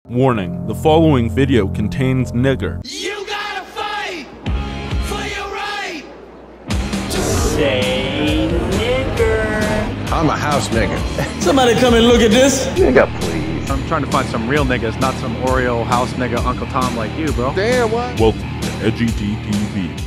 Warning, the following video contains nigger. You gotta fight for your right to say nigger. I'm a house nigger. Somebody come and look at this. Nigga, please. I'm trying to find some real niggas, not some Oreo house nigga Uncle Tom like you, bro. Damn, what? Welcome to EdgyDtv.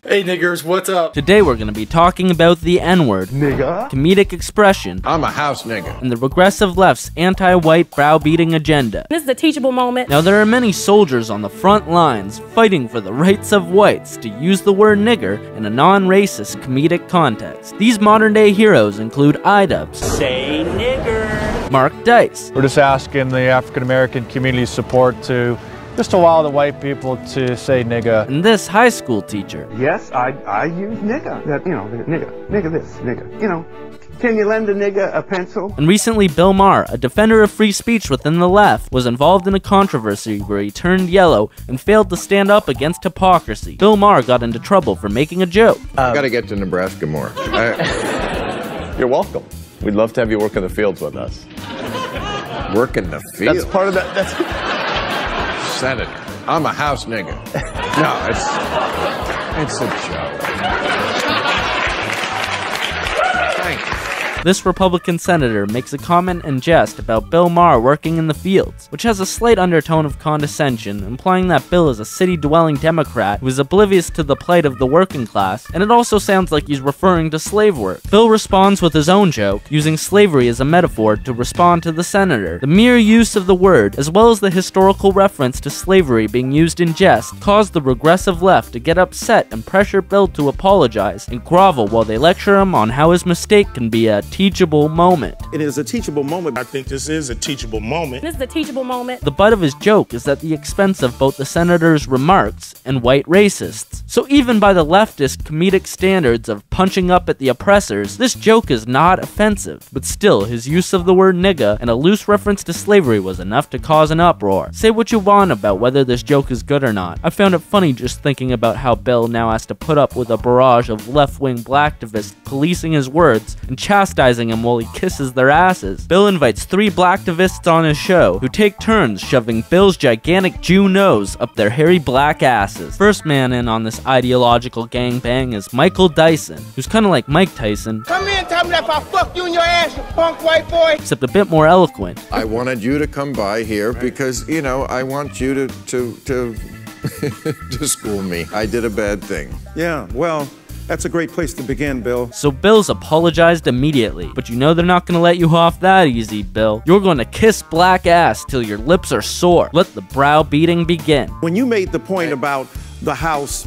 Hey niggers, what's up? Today we're going to be talking about the N-word, Nigga. comedic expression, I'm a house nigger. and the regressive left's anti-white browbeating agenda. This is a teachable moment. Now there are many soldiers on the front lines fighting for the rights of whites to use the word nigger in a non-racist comedic context. These modern-day heroes include iDubbbz, Say nigger. Mark Dice, We're just asking the African-American community's support to just allow the white people to say nigga. and this high school teacher. Yes, I use nigga. That, nigga this, nigga. Can you lend a nigga a pencil? And recently Bill Maher, a defender of free speech within the left, was involved in a controversy where he turned yellow and failed to stand up against hypocrisy. Bill Maher got into trouble for making a joke. I gotta get to Nebraska more. You're welcome. We'd love to have you work in the fields with us. Work in the field. That's part of that. That's Senator. I'm a house nigger. No, it's a joke. Thank you. This Republican senator makes a comment and jest about Bill Maher working in the fields, which has a slight undertone of condescension, implying that Bill is a city-dwelling Democrat who is oblivious to the plight of the working class, and it also sounds like he's referring to slave work. Bill responds with his own joke, using slavery as a metaphor to respond to the senator. The mere use of the word, as well as the historical reference to slavery being used in jest, caused the regressive left to get upset and pressure Bill to apologize and grovel while they lecture him on how his mistake can be a teachable moment. It is a teachable moment. I think this is a teachable moment. This is a teachable moment. The butt of his joke is at the expense of both the senator's remarks and white racists. So even by the leftist comedic standards of punching up at the oppressors, this joke is not offensive. But still, his use of the word nigga and a loose reference to slavery was enough to cause an uproar. Say what you want about whether this joke is good or not. I found it funny just thinking about how Bill now has to put up with a barrage of left-wing blacktivists policing his words and chastising him while he kisses their asses. Bill invites 3 blacktivists on his show, who take turns shoving Bill's gigantic Jew nose up their hairy black asses. First man in on this ideological gangbang is Michael Dyson, who's kinda like Mike Tyson. Come in and tell me that if I fuck you in your ass, you punk white boy. Except a bit more eloquent. I wanted you to come by here because, I want you to school me. I did a bad thing. Yeah, well, that's a great place to begin, Bill. So Bill's apologized immediately, but you know they're not gonna let you off that easy, Bill. You're gonna kiss black ass till your lips are sore. Let the browbeating begin. When you made the point about the house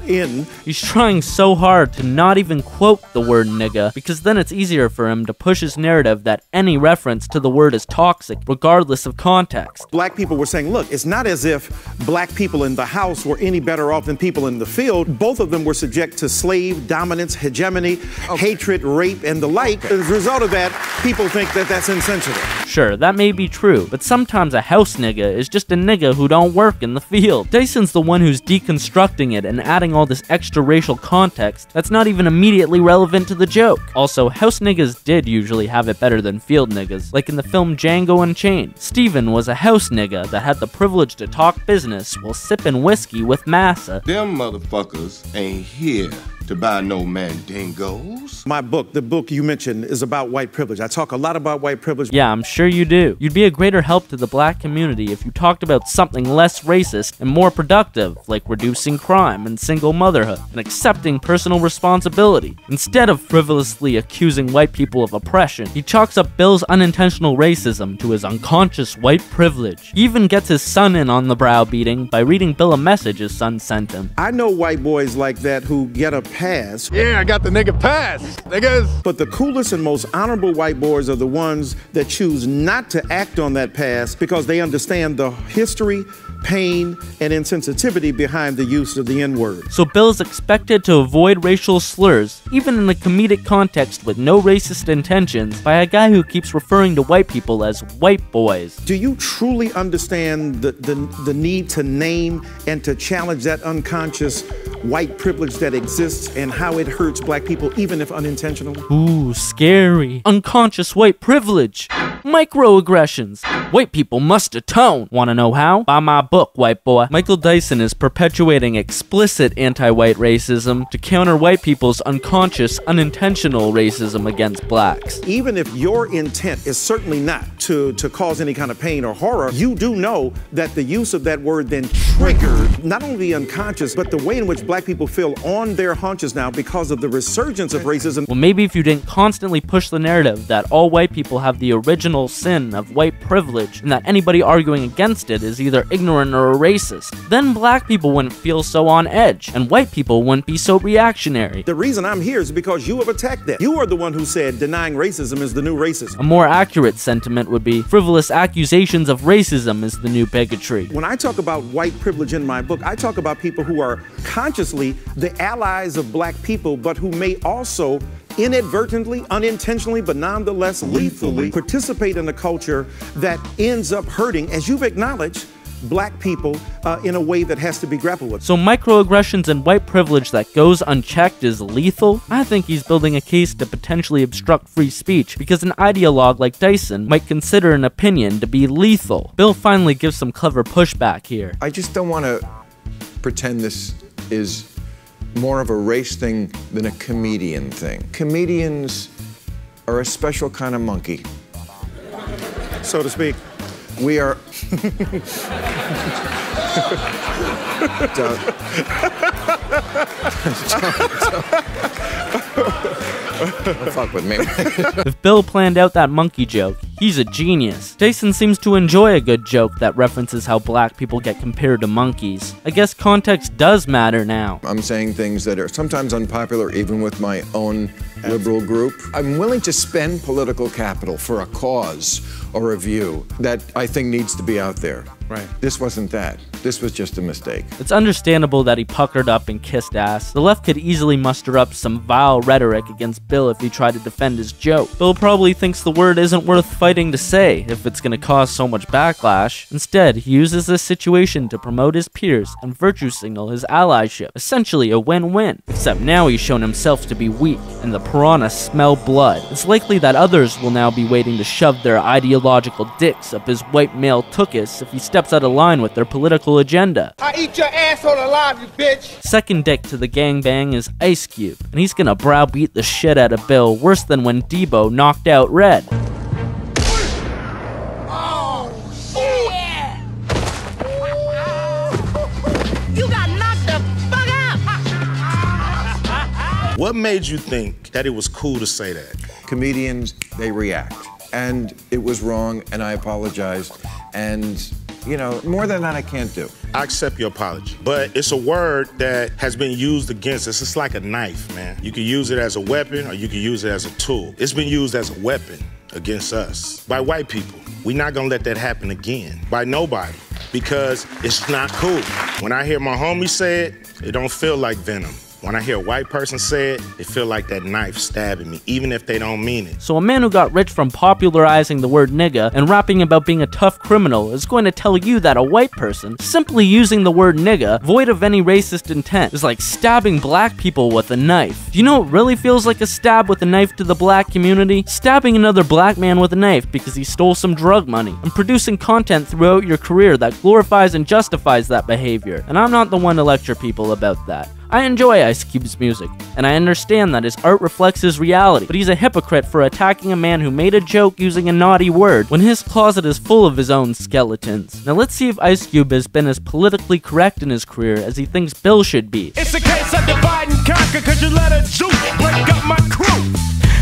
in, He's trying so hard to not even quote the word nigga, because then it's easier for him to push his narrative that any reference to the word is toxic, regardless of context. black people were saying, look, it's not as if black people in the house were any better off than people in the field. Both of them were subject to slave dominance, hegemony, hatred, rape, and the like. As a result of that, people think that that's insensitive. Sure, that may be true, but sometimes a house nigga is just a nigga who don't work in the field. Dyson's the one who's deconstructing it and adding all this extra racial context that's not even immediately relevant to the joke. Also, house niggas did usually have it better than field niggas, like in the film Django Unchained. Steven was a house nigga that had the privilege to talk business while sipping whiskey with massa. Them motherfuckers ain't here to buy no mandingos. My book, the book you mentioned, is about white privilege. I talk a lot about white privilege. Yeah, I'm sure you do. You'd be a greater help to the black community if you talked about something less racist and more productive, like reducing crime and single motherhood, and accepting personal responsibility. Instead of frivolously accusing white people of oppression, he chalks up Bill's unintentional racism to his unconscious white privilege. He even gets his son in on the browbeating by reading Bill a message his son sent him. I know white boys like that who get a pass. Yeah, I got the nigga pass, niggas. But the coolest and most honorable white boys are the ones that choose not to act on that pass because they understand the history, pain, and insensitivity behind the use of the N-word. So Bill is expected to avoid racial slurs, even in a comedic context with no racist intentions, by a guy who keeps referring to white people as white boys. Do you truly understand the need to name and to challenge that unconscious white privilege that exists and how it hurts black people, even if unintentional? Ooh, scary. Unconscious white privilege. Microaggressions. White people must atone. Wanna know how? Buy my book, white boy. Michael Dyson is perpetuating explicit anti-white racism to counter white people's unconscious, unintentional racism against blacks. Even if your intent is certainly not to cause any kind of pain or horror, you do know that the use of that word then triggered not only the unconscious, but the way in which black people feel on their haunches now because of the resurgence of racism. Well, maybe if you didn't constantly push the narrative that all white people have the original sin of white privilege and that anybody arguing against it is either ignorant or a racist, then black people wouldn't feel so on edge and white people wouldn't be so reactionary. The reason I'm here is because you have attacked that. You are the one who said denying racism is the new racism. A more accurate sentiment would be frivolous accusations of racism is the new bigotry. When I talk about white privilege in my book, I talk about people who are consciously the allies of black people, but who may also inadvertently, unintentionally, but nonetheless lethally participate in a culture that ends up hurting, as you've acknowledged, black people in a way that has to be grappled with. So microaggressions and white privilege that goes unchecked is lethal? I think he's building a case to potentially obstruct free speech because an ideologue like Dyson might consider an opinion to be lethal. Bill finally gives some clever pushback here. I just don't want to pretend this is more of a race thing than a comedian thing. Comedians are a special kind of monkey. So to speak. We are... Don't fuck with me. If Bill planned out that monkey joke, he's a genius. Dyson seems to enjoy a good joke that references how black people get compared to monkeys. I guess context does matter now. I'm saying things that are sometimes unpopular even with my own liberal group. I'm willing to spend political capital for a cause or a view that I think needs to be out there. Right. This wasn't that. This was just a mistake. It's understandable that he puckered up and kissed ass. The left could easily muster up some vile rhetoric against Bill if he tried to defend his joke. Bill probably thinks the word isn't worth fighting to say if it's gonna cause so much backlash. Instead, he uses this situation to promote his peers and virtue signal his allyship. Essentially a win-win. Except now he's shown himself to be weak, and the piranha smell blood. It's likely that others will now be waiting to shove their ideological dicks up his white male tuchus if he steps out of line with their political agenda. I eat your asshole alive, you bitch! Second dick to the gangbang is Ice Cube, and he's gonna browbeat the shit out of Bill worse than when Debo knocked out Red. Oh, shit! You got knocked the fuck out! What made you think that it was cool to say that? Comedians, they react. And it was wrong, and I apologized. And, you know, more than that I can't do. I accept your apology, but it's a word that has been used against us. It's like a knife, man. You can use it as a weapon or you can use it as a tool. It's been used as a weapon against us by white people. We're not gonna let that happen again by nobody because it's not cool. When I hear my homie say it, it don't feel like venom. When I hear a white person say it, it feel like that knife stabbing me, even if they don't mean it. So a man who got rich from popularizing the word nigga and rapping about being a tough criminal is going to tell you that a white person simply using the word nigga, void of any racist intent, is like stabbing black people with a knife. Do you know what really feels like a stab with a knife to the black community? Stabbing another black man with a knife because he stole some drug money, and producing content throughout your career that glorifies and justifies that behavior. And I'm not the one to lecture people about that. I enjoy Ice Cube's music, and I understand that his art reflects his reality, but he's a hypocrite for attacking a man who made a joke using a naughty word when his closet is full of his own skeletons. Now let's see if Ice Cube has been as politically correct in his career as he thinks Bill should be. It's a case of divide and conquer, cause you let a Jew break up my crew.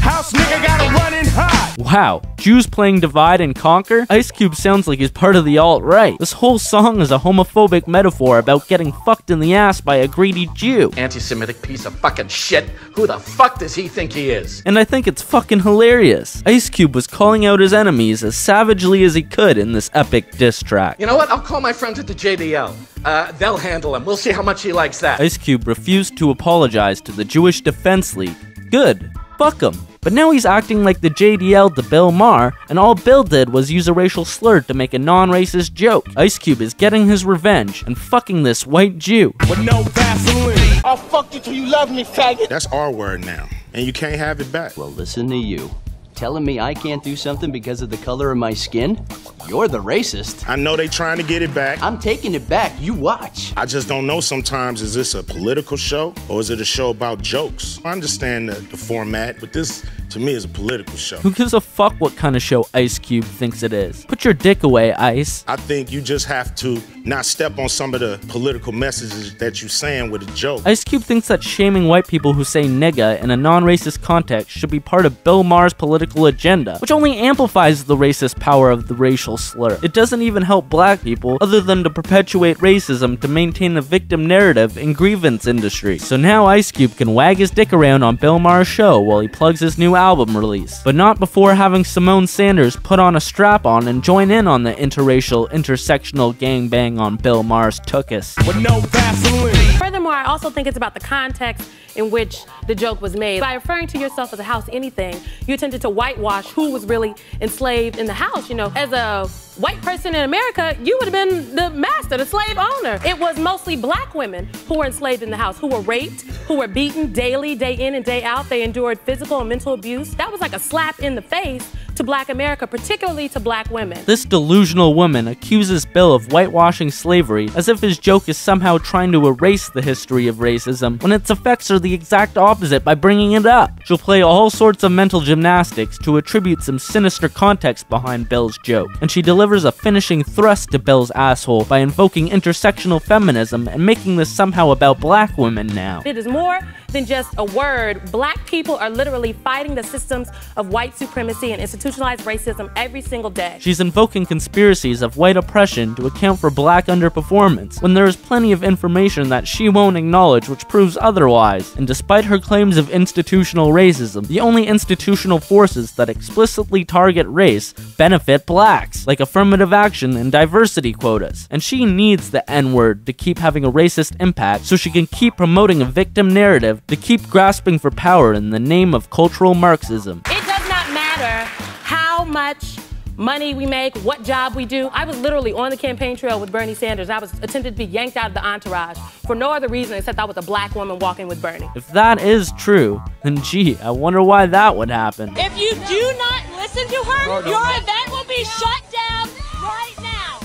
House nigga gotta run and hide. Wow, Jews playing divide and conquer? Ice Cube sounds like he's part of the alt-right. This whole song is a homophobic metaphor about getting fucked in the ass by a greedy Jew. Anti-Semitic piece of fucking shit. Who the fuck does he think he is? And I think it's fucking hilarious. Ice Cube was calling out his enemies as savagely as he could in this epic diss track. You know what? I'll call my friends at the JDL. They'll handle him. We'll see how much he likes that. Ice Cube refused to apologize to the Jewish Defense League. Good. Fuck him. But now he's acting like the JDL to Bill Maher, and all Bill did was use a racial slur to make a non-racist joke. Ice Cube is getting his revenge and fucking this white Jew. With no Vaseline. I'll fuck you till you love me, faggot. That's our word now, and you can't have it back. Well, listen to you. Telling me I can't do something because of the color of my skin? You're the racist. I know they trying to get it back. I'm taking it back. You watch. I just don't know sometimes, is this a political show or is it a show about jokes? I understand the format, but this, to me, is a political show. Who gives a fuck what kind of show Ice Cube thinks it is? Put your dick away, Ice. I think you just have to not step on some of the political messages that you're saying with a joke. Ice Cube thinks that shaming white people who say nigga in a non-racist context should be part of Bill Maher's political agenda, which only amplifies the racist power of the racial slur. It doesn't even help black people, other than to perpetuate racism to maintain a victim narrative in grievance industry. So now Ice Cube can wag his dick around on Bill Maher's show while he plugs his new album release, but not before having Symone Sanders put on a strap-on and join in on the interracial, intersectional gangbang on Bill Maher's tuchus. With no Vaseline. Furthermore, I also think it's about the context in which the joke was made. By referring to yourself as a house anything, you attempted to whitewash who was really enslaved in the house. You know, as a white person in America, you would have been the master, the slave owner. It was mostly black women who were enslaved in the house, who were raped, who were beaten daily, day in and day out. They endured physical and mental abuse. That was like a slap in the face to black America, particularly to black women. This delusional woman accuses Bill of whitewashing slavery as if his joke is somehow trying to erase the history of racism, when its effects are the exact opposite by bringing it up. She'll play all sorts of mental gymnastics to attribute some sinister context behind Bill's joke, and she delivers a finishing thrust to Bill's asshole by invoking intersectional feminism and making this somehow about black women now. It is more than just a word. Black people are literally fighting the systems of white supremacy and institutionalized racism every single day. She's invoking conspiracies of white oppression to account for black underperformance, when there is plenty of information that she won't acknowledge which proves otherwise. And despite her claims of institutional racism, the only institutional forces that explicitly target race benefit blacks, like affirmative action and diversity quotas. And she needs the N-word to keep having a racist impact so she can keep promoting a victim narrative to keep grasping for power in the name of cultural Marxism. It does not matter how much money we make, what job we do. I was literally on the campaign trail with Bernie Sanders. I was attempted to be yanked out of the entourage for no other reason except I was a black woman walking with Bernie. If that is true, then gee, I wonder why that would happen. If you do not listen to her, your event will be shut down right now.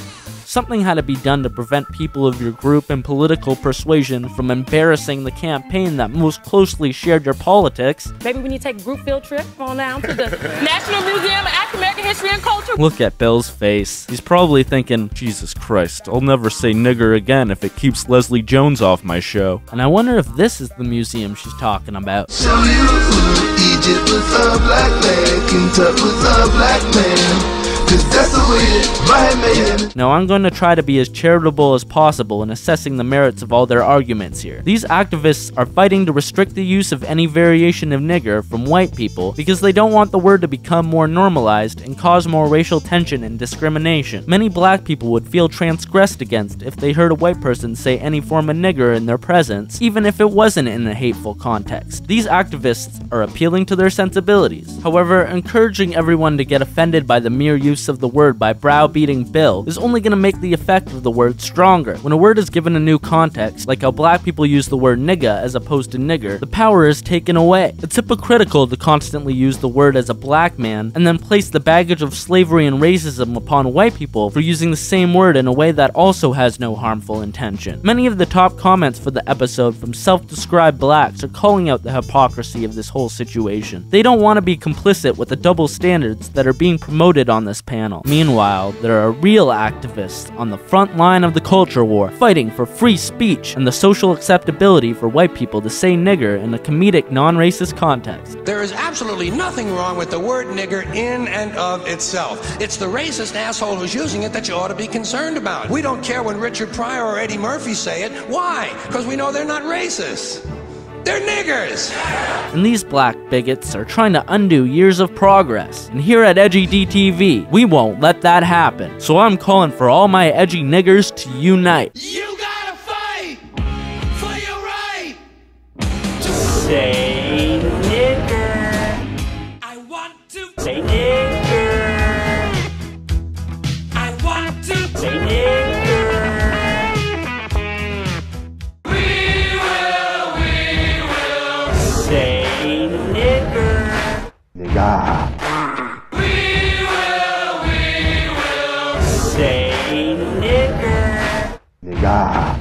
Something had to be done to prevent people of your group and political persuasion from embarrassing the campaign that most closely shared your politics. Maybe we need to take a group field trip on down to the National Museum of African American History and Culture. Look at Bill's face. He's probably thinking, Jesus Christ, I'll never say nigger again if it keeps Leslie Jones off my show. And I wonder if this is the museum she's talking about. Show you Egypt was a black man, Kentucky was a black man. That's the way Now I'm going to try to be as charitable as possible in assessing the merits of all their arguments here. These activists are fighting to restrict the use of any variation of nigger from white people because they don't want the word to become more normalized and cause more racial tension and discrimination. Many black people would feel transgressed against if they heard a white person say any form of nigger in their presence, even if it wasn't in a hateful context. These activists are appealing to their sensibilities. However, encouraging everyone to get offended by the mere use of the word by browbeating Bill is only going to make the effect of the word stronger. When a word is given a new context, like how black people use the word nigga as opposed to nigger, the power is taken away. It's hypocritical to constantly use the word as a black man and then place the baggage of slavery and racism upon white people for using the same word in a way that also has no harmful intention. Many of the top comments for the episode from self-described blacks are calling out the hypocrisy of this whole situation. They don't want to be complicit with the double standards that are being promoted on this panel. Meanwhile, there are real activists on the front line of the culture war, fighting for free speech and the social acceptability for white people to say nigger in a comedic, non-racist context. There is absolutely nothing wrong with the word nigger in and of itself. It's the racist asshole who's using it that you ought to be concerned about. We don't care when Richard Pryor or Eddie Murphy say it. Why? Because we know they're not racist. They're niggers! And these black bigots are trying to undo years of progress. And here at EdgyDtv, we won't let that happen. So I'm calling for all my edgy niggers to unite. You gotta fight for your right to say nigger. I want to say nigger. I want to say nigger. Nigga. Nah.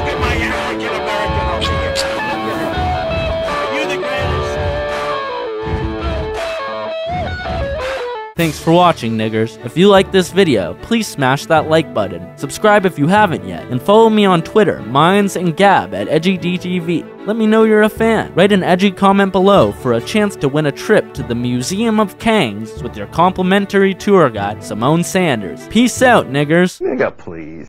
Get my African American over here. Are you the greatest? Thanks for watching, niggers. If you like this video, please smash that like button, subscribe if you haven't yet, and follow me on Twitter, Minds, and Gab at EdgyDtv. Let me know you're a fan. Write an edgy comment below for a chance to win a trip to the Museum of Kangs with your complimentary tour guide, Symone Sanders. Peace out, niggers. Nigga, please.